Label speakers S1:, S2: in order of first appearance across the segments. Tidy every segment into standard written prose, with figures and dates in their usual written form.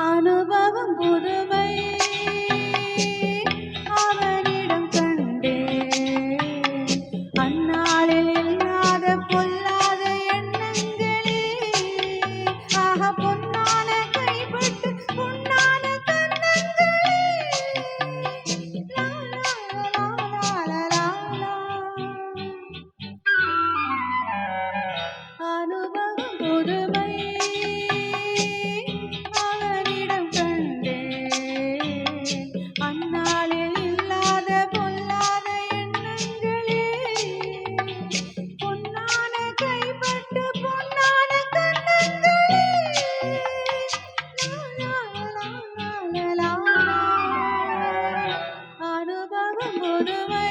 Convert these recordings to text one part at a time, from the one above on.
S1: அனுபவம் புதுமை அவனிடம் கண்டே அந்நாளில் இல்லாத பொல்லாத எண்ணங்களே ஆக பொன்னான கைப்பட்டு பொன்னான கண்ணங்களே அனுபவம் புதுமை அவனிடம் கண்டே அந்நாளில் இல்லாத பொல்லாத எண்ணங்களே பொன்னான கைப்பட்டு பொன்னான கண்ணங்களே அனுபவம் புதுமை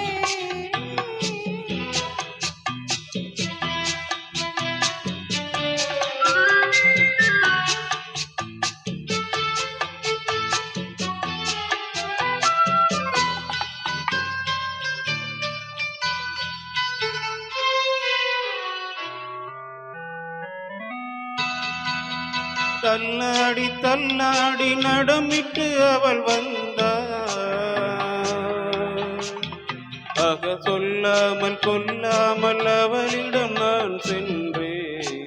S2: தள்ளாடி தள்ளாடி நடமிட்டு அவள் வந்தாள். சொல்லாமல் கொல்லாமல் அவளிடம் நான் சென்றேன்.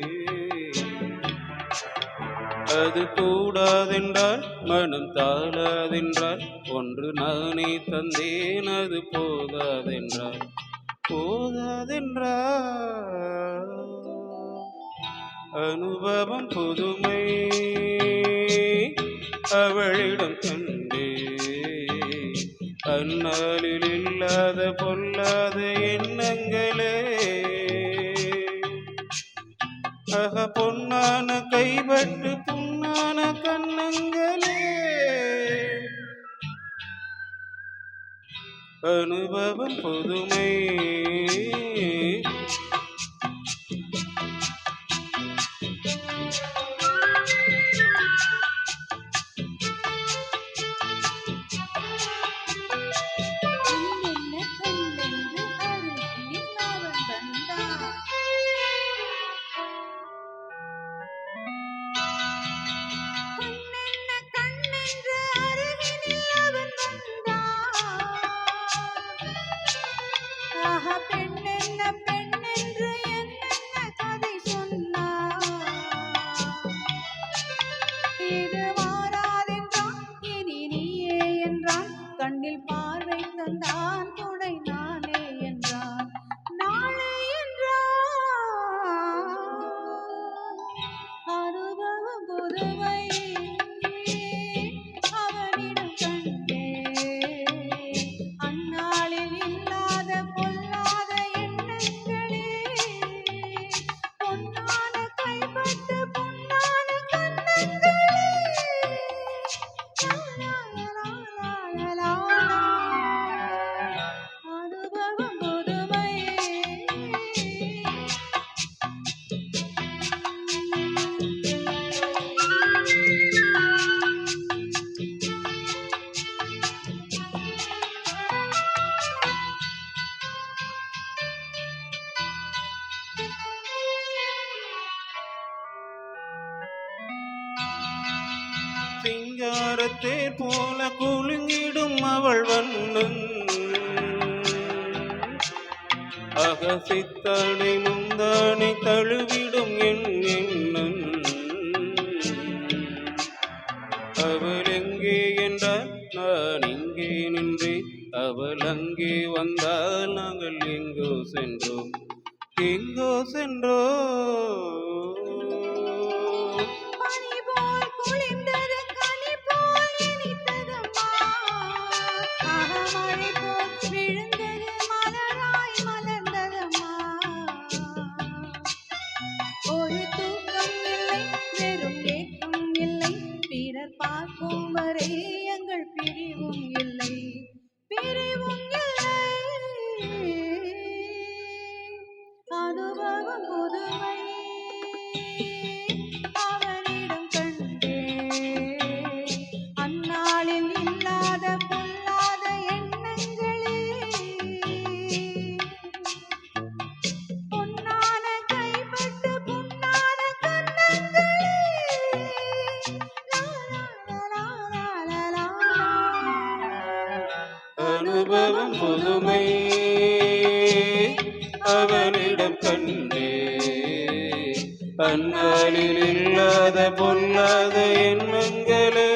S2: அது கூடாதென்றால் மனம் தாழாதென்றால் ஒன்று நானே தந்தேன். அது போதாதென்றால் அனுபவம் புதுமை அவளிடம் கண்டே அந்நாளில் இல்லாத பொல்லாத எண்ணங்களே பொன்னான கைப்பட்டு பொன்னான கண்ணங்களே அனுபவம் புதுமை
S1: பெண்ணென்ன பெண்ணென்று என்னென்ன கதை சொன்னார். இது மாறாதென்றான் இனி நீயே என்றான். கண்ணில் பார்வை தந்தான் துணை நானே என்றான். நாளை என்றான் அனுபவம் புதுமை அவனிடம் கண்டே அந்நாளில் இல்லாத பொல்லாத எண்ணங்களே பொன்னான கைப்பட்டு பொன்னான கண்ணங்களே அனுபவம் புதுமை
S2: சிங்காரத்தே போல குலுங்கிடும் அவள் வண்ணம் சித்தானை முந்தானை தழுவிடும் என் எண்ணம். அவள் எங்கே என்றால் நான் இங்கே நின்றேன். அவள் அங்கே வந்தால் நாங்கள் எங்கோ சென்றோம் எங்கோ சென்றோம்.
S1: பார்க்கும் வரை எங்கள் பிரிவும் இல்லை பிரிவும் இல்லை. அனுபவம் புதுமை அவனிடம் கண்டே அந்நாளில் இல்லாத பொல்லாத எண்ணங்கள்
S2: அனுபவம் புதுமை அவனிடம் கண்டே அந்நாளில் இல்லாத பொல்லாத எண்ணங்களே